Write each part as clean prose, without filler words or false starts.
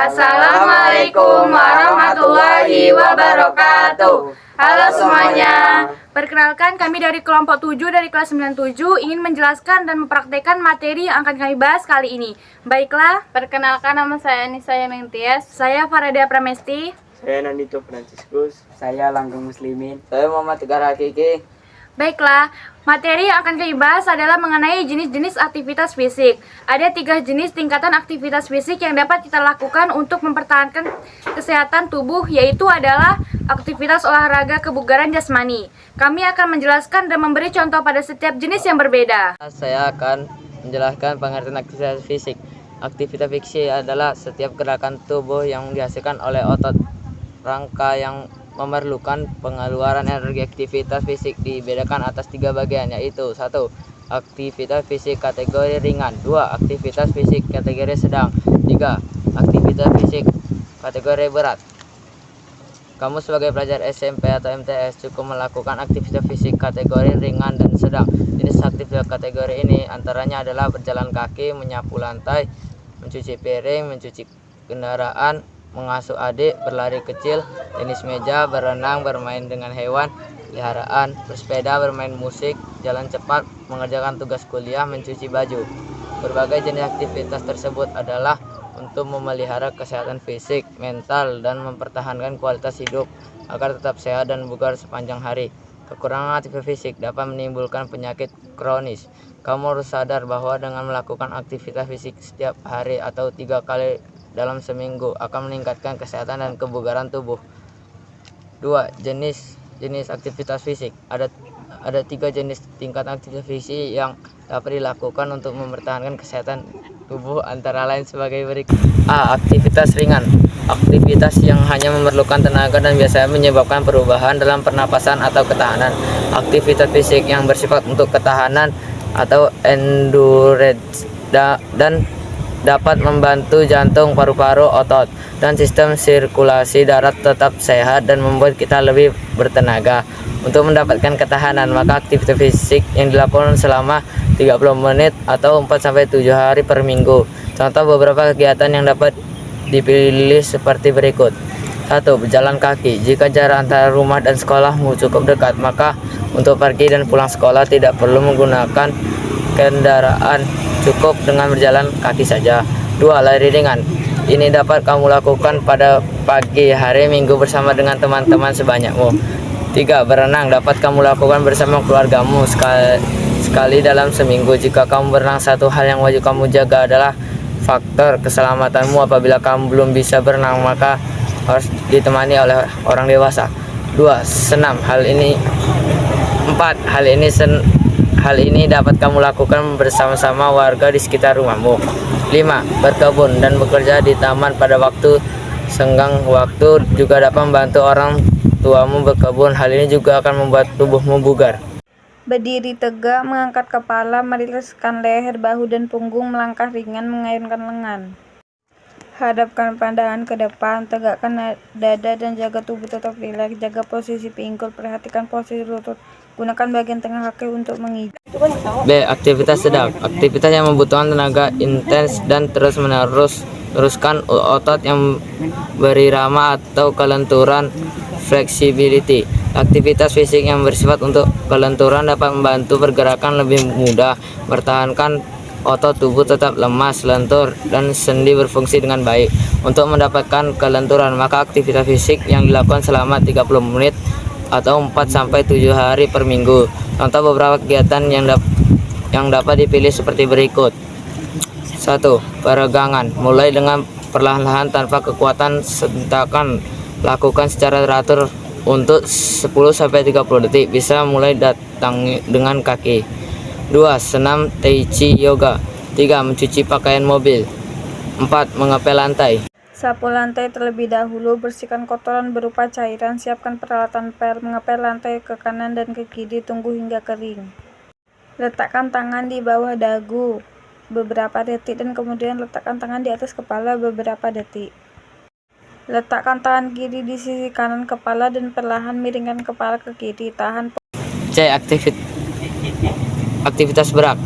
Assalamualaikum warahmatullahi wabarakatuh. Halo semuanya. Perkenalkan, kami dari kelompok 7 dari kelas 97 ingin menjelaskan dan mempraktekkan materi yang akan kami bahas kali ini. Baiklah, Perkenalkan, nama saya Nisa Mengtias. saya Faradia Pramesti. Saya Nandito Franciscus. Saya Langgeng Muslimin. Saya Muhammad Tegar Hakiki. Baiklah, materi yang akan kami bahas adalah mengenai jenis-jenis aktivitas fisik. Ada 3 jenis tingkatan aktivitas fisik yang dapat kita lakukan untuk mempertahankan kesehatan tubuh, yaitu adalah aktivitas olahraga kebugaran jasmani. Kami akan menjelaskan dan memberi contoh pada setiap jenis yang berbeda. Saya akan menjelaskan pengertian aktivitas fisik. Aktivitas fisik adalah setiap gerakan tubuh yang dihasilkan oleh otot rangka yang memerlukan pengeluaran energi. Aktivitas fisik dibedakan atas 3 bagian, yaitu 1. Aktivitas fisik kategori ringan, 2. Aktivitas fisik kategori sedang, 3. Aktivitas fisik kategori berat. Kamu sebagai pelajar SMP atau MTS cukup melakukan aktivitas fisik kategori ringan dan sedang. Jenis aktivitas kategori ini antaranya adalah berjalan kaki, menyapu lantai, mencuci piring, mencuci kendaraan, mengasuh adik, berlari kecil, tenis meja, berenang, bermain dengan hewan peliharaan, bersepeda, bermain musik, jalan cepat, mengerjakan tugas kuliah, mencuci baju. Berbagai jenis aktivitas tersebut adalah untuk memelihara kesehatan fisik, mental, dan mempertahankan kualitas hidup agar tetap sehat dan bugar sepanjang hari. Kekurangan aktivitas fisik dapat menimbulkan penyakit kronis. Kamu harus sadar bahwa dengan melakukan aktivitas fisik setiap hari atau 3 kali dalam seminggu akan meningkatkan kesehatan dan kebugaran tubuh. 2. Jenis aktivitas fisik. Ada 3 jenis tingkat aktivitas fisik yang dapat dilakukan untuk mempertahankan kesehatan tubuh, antara lain sebagai berikut. A. Aktivitas ringan. Aktivitas yang hanya memerlukan tenaga dan biasanya menyebabkan perubahan dalam pernapasan atau ketahanan. Aktivitas fisik yang bersifat untuk ketahanan atau endurance dan dapat membantu jantung, paru-paru, otot, dan sistem sirkulasi darah tetap sehat dan membuat kita lebih bertenaga. Untuk mendapatkan ketahanan, maka aktivitas fisik yang dilakukan selama 30 menit atau 4-7 hari per minggu. Contoh beberapa kegiatan yang dapat dipilih seperti berikut. 1. Berjalan kaki. Jika jarak antara rumah dan sekolahmu cukup dekat, maka untuk pergi dan pulang sekolah tidak perlu menggunakan kendaraan, cukup dengan berjalan kaki saja. 2. Lari ringan. Ini dapat kamu lakukan pada pagi hari Minggu bersama dengan teman-teman sebanyakmu. 3. Berenang. Dapat kamu lakukan bersama keluargamu sekali dalam seminggu. Jika kamu berenang, satu hal yang wajib kamu jaga adalah faktor keselamatanmu. Apabila kamu belum bisa berenang, maka harus ditemani oleh orang dewasa. 2. Senam. 4. Hal ini dapat kamu lakukan bersama-sama warga di sekitar rumahmu. 5. Berkebun dan bekerja di taman pada waktu senggang waktu juga dapat membantu orang tuamu berkebun. Hal ini juga akan membuat tubuhmu bugar. Berdiri tegak, mengangkat kepala, meriliskan leher, bahu, dan punggung, melangkah ringan, mengayunkan lengan. Hadapkan pandangan ke depan, tegakkan dada dan jaga tubuh tetap rileks. Jaga posisi pinggul, perhatikan posisi lutut. Gunakan bagian tengah kaki untuk menginjak. B. Aktivitas sedang. Aktivitas yang membutuhkan tenaga intens dan teruskan otot yang berirama atau kelenturan, flexibility. Aktivitas fisik yang bersifat untuk kelenturan dapat membantu pergerakan lebih mudah, mempertahankan otot tubuh tetap lemas, lentur, dan sendi berfungsi dengan baik. Untuk mendapatkan kelenturan, maka aktivitas fisik yang dilakukan selama 30 menit atau 4-7 hari per minggu. Contoh beberapa kegiatan yang dapat dipilih seperti berikut. 1. Peregangan. Mulai dengan perlahan-lahan tanpa kekuatan sentakan. Lakukan secara teratur untuk 10-30 detik. Bisa mulai datang dengan kaki. 2. Senam tai chi yoga. 3. Mencuci pakaian mobil. 4. Mengepel lantai. Sapu lantai terlebih dahulu, bersihkan kotoran berupa cairan, siapkan peralatan pel, mengepel lantai ke kanan dan ke kiri, tunggu hingga kering. Letakkan tangan di bawah dagu beberapa detik dan kemudian letakkan tangan di atas kepala beberapa detik. Letakkan tangan kiri di sisi kanan kepala dan perlahan miringkan kepala ke kiri. Tahan. C. Aktivitas berat.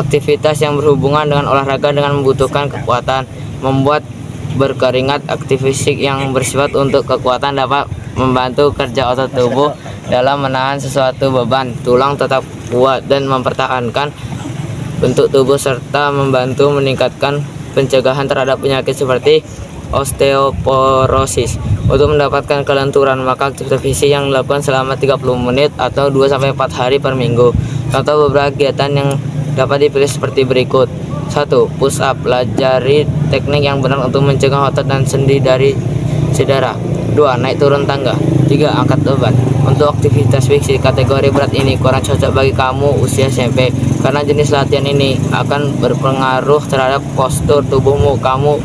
Aktivitas yang berhubungan dengan olahraga dengan membutuhkan kekuatan, membuat berkeringat. Aktivitas fisik yang bersifat untuk kekuatan dapat membantu kerja otot tubuh dalam menahan sesuatu beban. Tulang tetap kuat dan mempertahankan bentuk tubuh serta membantu meningkatkan pencegahan terhadap penyakit seperti osteoporosis. Untuk mendapatkan kelenturan, maka aktivitas fisik yang dilakukan selama 30 menit atau 2-4 hari per minggu. Contoh beberapa kegiatan yang dapat dipilih seperti berikut. 1. Push up. Pelajari teknik yang benar untuk mencegah otot dan sendi dari cedera. 2. Naik turun tangga. 3. Angkat beban. Untuk aktivitas fisik kategori berat ini kurang cocok bagi kamu usia SMP karena jenis latihan ini akan berpengaruh terhadap postur tubuhmu. Kamu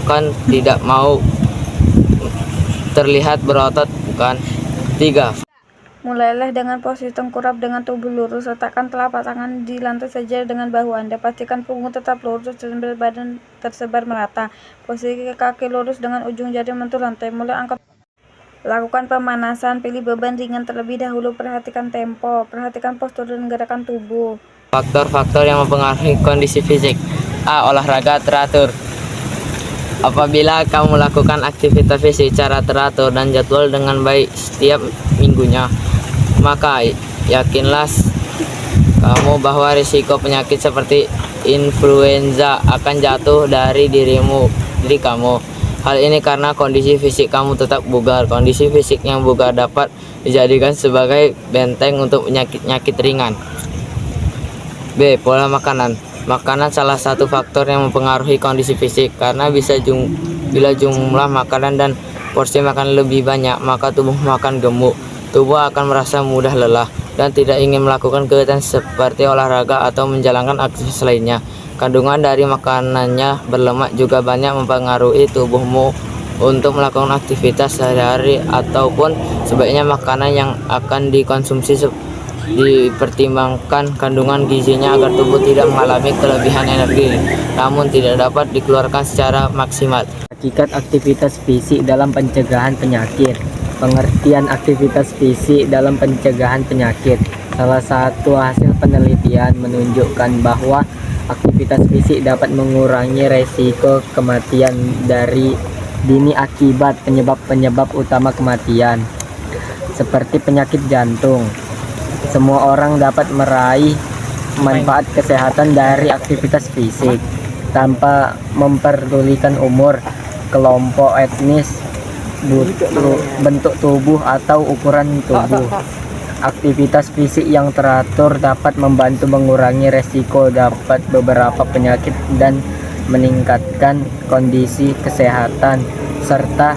kan tidak mau terlihat berotot, bukan? 3. Mulailah dengan posisi tengkurap dengan tubuh lurus. Letakkan telapak tangan di lantai sejajar dengan bahu Anda. Pastikan punggung tetap lurus dan badan tersebar merata. Posisi kaki lurus dengan ujung jari menyentuh lantai. Mulai angkat. Lakukan pemanasan. Pilih beban ringan terlebih dahulu. Perhatikan tempo. Perhatikan postur dan gerakan tubuh. Faktor-faktor yang mempengaruhi kondisi fisik. A. Olahraga teratur. Apabila kamu melakukan aktivitas fisik secara teratur dan jadwal dengan baik setiap minggunya, maka yakinlah kamu bahwa risiko penyakit seperti influenza akan jatuh dari diri kamu. Hal ini karena kondisi fisik kamu tetap bugar. Kondisi fisik yang bugar dapat dijadikan sebagai benteng untuk penyakit ringan. B. Pola makanan. Makanan salah satu faktor yang mempengaruhi kondisi fisik karena bila jumlah makanan dan porsi makan lebih banyak, maka tubuh makan gemuk. Tubuh akan merasa mudah lelah dan tidak ingin melakukan kegiatan seperti olahraga atau menjalankan aktivitas lainnya. Kandungan dari makanannya berlemak juga banyak mempengaruhi tubuhmu untuk melakukan aktivitas sehari-hari, ataupun sebaiknya makanan yang akan dikonsumsi dipertimbangkan kandungan gizinya agar tubuh tidak mengalami kelebihan energi namun tidak dapat dikeluarkan secara maksimal. Hakikat aktivitas fisik dalam pencegahan penyakit. Pengertian aktivitas fisik dalam pencegahan penyakit. Salah satu hasil penelitian menunjukkan bahwa aktivitas fisik dapat mengurangi resiko kematian dari dini akibat penyebab utama kematian seperti penyakit jantung. Semua orang dapat meraih manfaat kesehatan dari aktivitas fisik tanpa memperdulikan umur, kelompok etnis, bentuk tubuh atau ukuran tubuh. Aktivitas fisik yang teratur dapat membantu mengurangi resiko dapat beberapa penyakit dan meningkatkan kondisi kesehatan serta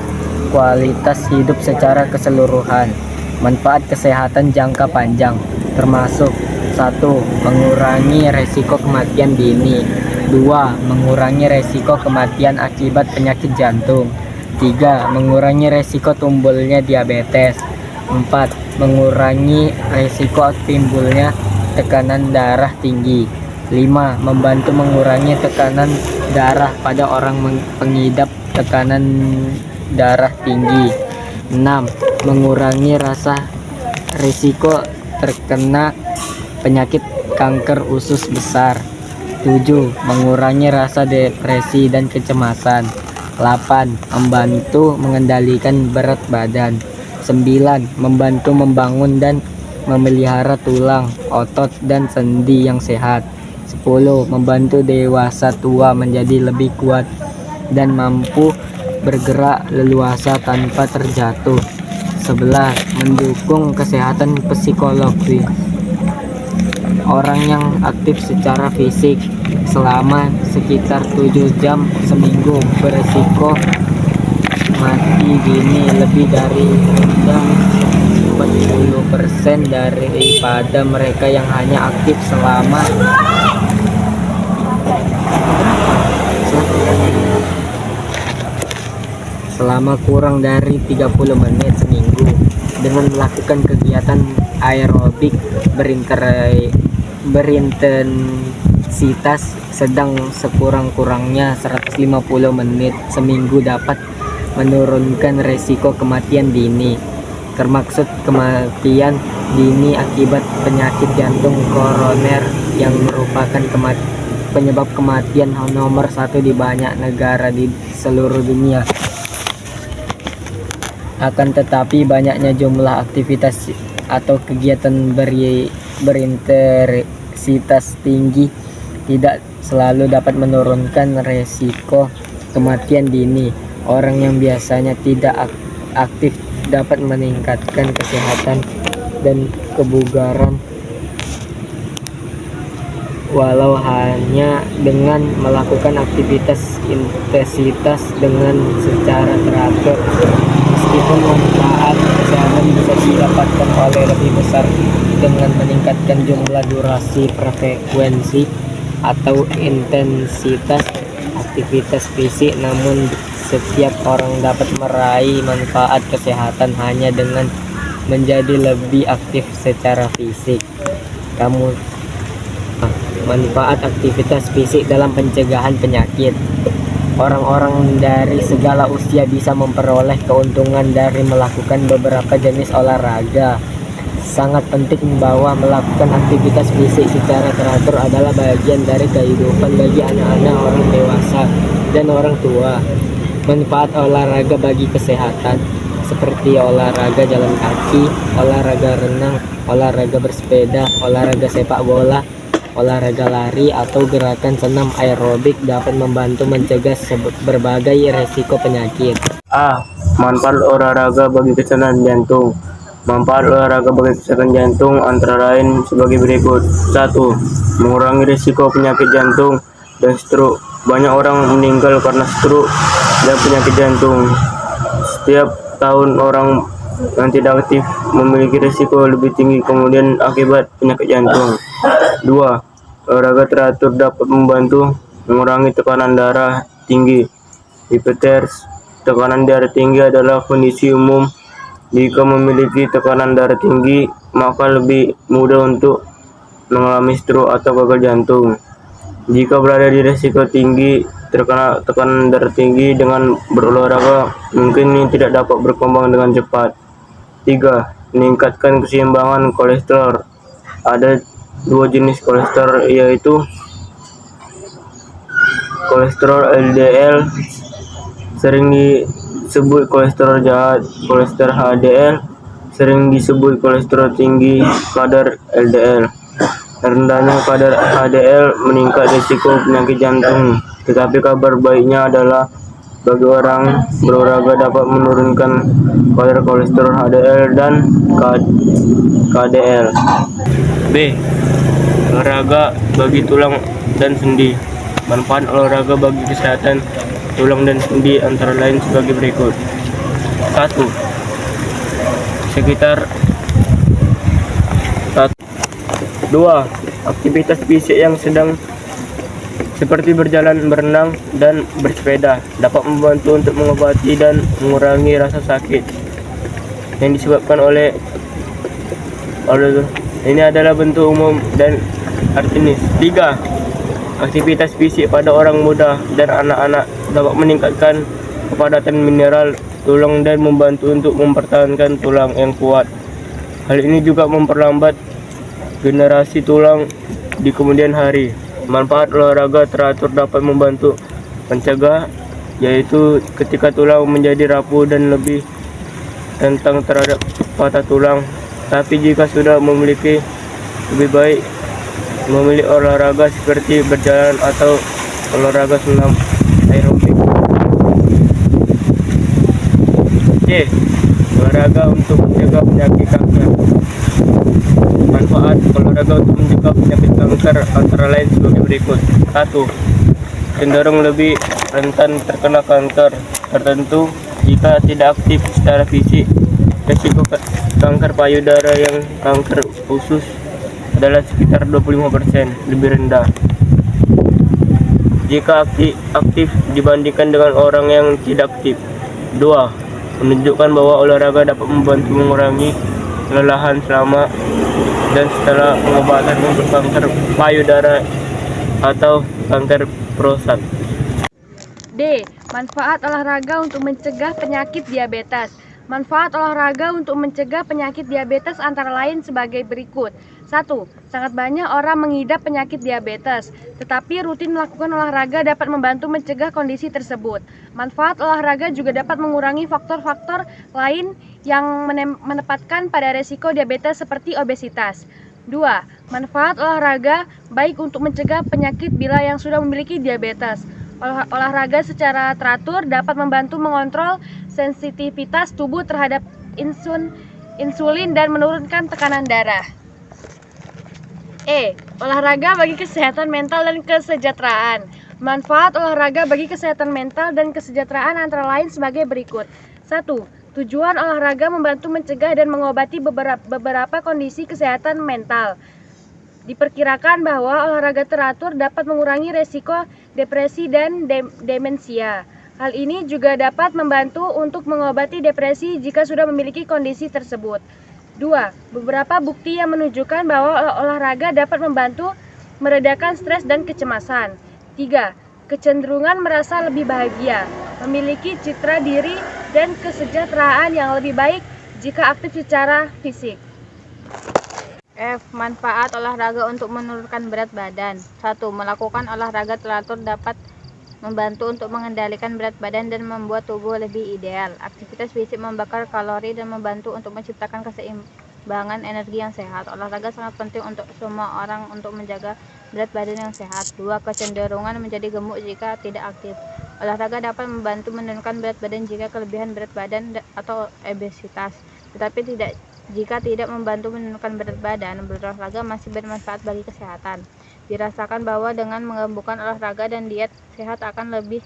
kualitas hidup secara keseluruhan. Manfaat kesehatan jangka panjang termasuk 1. Mengurangi resiko kematian dini. 2. Mengurangi resiko kematian akibat penyakit jantung. 3. Mengurangi resiko timbulnya diabetes. 4. Mengurangi resiko timbulnya tekanan darah tinggi. 5. Membantu mengurangi tekanan darah pada orang pengidap tekanan darah tinggi. 6. Mengurangi risiko terkena penyakit kanker usus besar. 7. Mengurangi rasa depresi dan kecemasan. 8. Membantu mengendalikan berat badan. 9. Membantu membangun dan memelihara tulang, otot, dan sendi yang sehat. 10. Membantu dewasa tua menjadi lebih kuat dan mampu bergerak leluasa tanpa terjatuh. 11. Mendukung kesehatan psikologi. Orang yang aktif secara fisik selama sekitar 7 jam seminggu beresiko mati dini lebih dari rendah 40% daripada mereka yang hanya aktif selama kurang dari 30 menit seminggu dengan melakukan kegiatan aerobik berintensitas sedang sekurang-kurangnya 150 menit seminggu dapat menurunkan resiko kematian dini, termaksud kematian dini akibat penyakit jantung koroner yang merupakan penyebab kematian nomor 1 di banyak negara di seluruh dunia. Akan tetapi banyaknya jumlah aktivitas atau kegiatan berintensitas tinggi tidak selalu dapat menurunkan resiko kematian dini. Orang yang biasanya tidak aktif dapat meningkatkan kesehatan dan kebugaran walau hanya dengan melakukan aktivitas intensitas dengan secara teratur. Meskipun manfaat kesehatan bisa didapatkan oleh lebih besar dengan meningkatkan jumlah durasi, frekuensi, atau intensitas aktivitas fisik, namun setiap orang dapat meraih manfaat kesehatan hanya dengan menjadi lebih aktif secara fisik. Manfaat aktivitas fisik dalam pencegahan penyakit. Orang-orang dari segala usia bisa memperoleh keuntungan dari melakukan beberapa jenis olahraga. Sangat penting bahwa melakukan aktivitas fisik secara teratur adalah bagian dari kehidupan bagi anak-anak, orang dewasa, dan orang tua. Manfaat olahraga bagi kesehatan seperti olahraga jalan kaki, olahraga renang, olahraga bersepeda, olahraga sepak bola, olahraga lari, atau gerakan senam aerobik dapat membantu mencegah berbagai resiko penyakit. A. Manfaat olahraga bagi kesehatan jantung. Manfaat olahraga bagi kesehatan jantung antara lain sebagai berikut. 1. Mengurangi risiko penyakit jantung dan stroke. Banyak orang meninggal karena stroke dan penyakit jantung. Setiap tahun orang yang tidak aktif memiliki risiko lebih tinggi kemudian akibat penyakit jantung. 2. Olahraga teratur dapat membantu mengurangi tekanan darah tinggi. Diabetes. Tekanan darah tinggi adalah kondisi umum. Jika memiliki tekanan darah tinggi, maka lebih mudah untuk mengalami stroke atau gagal jantung. Jika berada di risiko tinggi terkena tekanan darah tinggi dengan berolahraga, mungkin ini tidak dapat berkembang dengan cepat. 3. Meningkatkan keseimbangan kolesterol. Ada 2 jenis kolesterol, yaitu kolesterol LDL, sering disebut kolesterol jahat. Kolesterol HDL, sering disebut kolesterol tinggi. Kadar LDL. Rendahnya kadar HDL meningkat risiko penyakit jantung. Tetapi kabar baiknya adalah bagi orang berolahraga dapat menurunkan kadar kolesterol HDL dan KDL. B. Olahraga bagi tulang dan sendi. Manfaat olahraga bagi kesehatan tulang dan sendi antara lain sebagai berikut. 1. Sekitar 2. Aktivitas fisik yang sedang seperti berjalan, berenang, dan bersepeda dapat membantu untuk mengobati dan mengurangi rasa sakit yang disebabkan oleh ini adalah bentuk umum dan artinis. 3. Aktivitas fisik pada orang muda dan anak-anak dapat meningkatkan kepadatan mineral tulang dan membantu untuk mempertahankan tulang yang kuat. Hal ini juga memperlambat generasi tulang di kemudian hari. Manfaat olahraga teratur dapat membantu mencegah, yaitu ketika tulang menjadi rapuh dan lebih rentan terhadap patah tulang. Tapi jika sudah memiliki, lebih baik memilih olahraga seperti berjalan atau olahraga senam aerobik. C. Olahraga untuk mencegah penyakit kanker. Manfaat olahraga untuk mencegah penyakit kanker antara lain sebagai berikut. 1. Cenderung lebih rentan terkena kanker tertentu jika tidak aktif secara fisik. Risiko kanker payudara yang kanker usus adalah sekitar 25% lebih rendah jika aktif dibandingkan dengan orang yang tidak aktif. 2. Menunjukkan bahwa olahraga dapat membantu mengurangi kelelahan selama dan setelah pengobatan untuk kanker payudara atau kanker prostat. D. Manfaat olahraga untuk mencegah penyakit diabetes. Manfaat olahraga untuk mencegah penyakit diabetes antara lain sebagai berikut. 1. Sangat banyak orang mengidap penyakit diabetes, tetapi rutin melakukan olahraga dapat membantu mencegah kondisi tersebut. Manfaat olahraga juga dapat mengurangi faktor-faktor lain yang menempatkan pada resiko diabetes seperti obesitas. 2. Manfaat olahraga baik untuk mencegah penyakit bila yang sudah memiliki diabetes. Olahraga secara teratur dapat membantu mengontrol sensitivitas tubuh terhadap insulin dan menurunkan tekanan darah. Olahraga bagi kesehatan mental dan kesejahteraan. Manfaat olahraga bagi kesehatan mental dan kesejahteraan antara lain sebagai berikut. 1. Tujuan olahraga membantu mencegah dan mengobati beberapa kondisi kesehatan mental. Diperkirakan bahwa olahraga teratur dapat mengurangi resiko depresi dan demensia. Hal ini juga dapat membantu untuk mengobati depresi jika sudah memiliki kondisi tersebut. 2. Beberapa bukti yang menunjukkan bahwa olahraga dapat membantu meredakan stres dan kecemasan. 3. Kecenderungan merasa lebih bahagia, memiliki citra diri dan kesejahteraan yang lebih baik jika aktif secara fisik. Manfaat olahraga untuk menurunkan berat badan. 1. Melakukan olahraga teratur dapat membantu untuk mengendalikan berat badan dan membuat tubuh lebih ideal. Aktivitas fisik membakar kalori dan membantu untuk menciptakan keseimbangan energi yang sehat. Olahraga sangat penting untuk semua orang untuk menjaga berat badan yang sehat. 2. Kecenderungan menjadi gemuk jika tidak aktif. Olahraga dapat membantu menurunkan berat badan jika kelebihan berat badan atau obesitas, tetapi jika tidak membantu menurunkan berat badan, berolahraga masih bermanfaat bagi kesehatan. Dirasakan bahwa dengan menggabungkan olahraga dan diet sehat akan lebih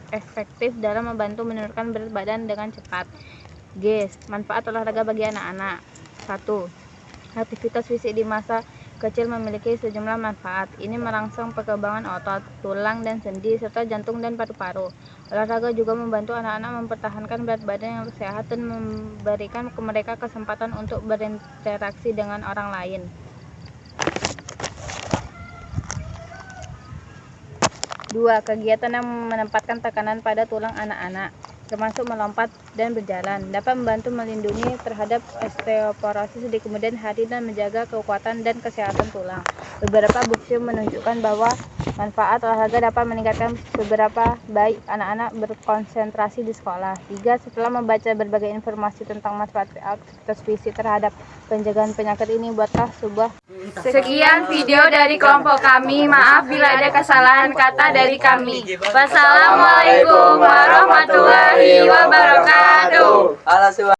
efektif dalam membantu menurunkan berat badan dengan cepat. Manfaat olahraga bagi anak-anak. 1. Aktivitas fisik di masa kecil memiliki sejumlah manfaat. Ini merangsang perkembangan otot, tulang dan sendi, serta jantung dan paru-paru. Olahraga juga membantu anak-anak mempertahankan berat badan yang sehat dan memberikan mereka kesempatan untuk berinteraksi dengan orang lain. 2. Kegiatan yang menempatkan tekanan pada tulang anak-anak, termasuk melompat dan berjalan, dapat membantu melindungi terhadap osteoporosis di kemudian hari dan menjaga kekuatan dan kesehatan tulang. Beberapa bukti menunjukkan bahwa manfaat olahraga dapat meningkatkan seberapa baik anak-anak berkonsentrasi di sekolah. 3. Setelah membaca berbagai informasi tentang manfaat aktivitas fisik terhadap pencegahan penyakit ini, buatlah sebuah. Sekian video dari kelompok kami. Maaf bila ada kesalahan kata dari kami. Wassalamualaikum warahmatullahi wabarakatuh.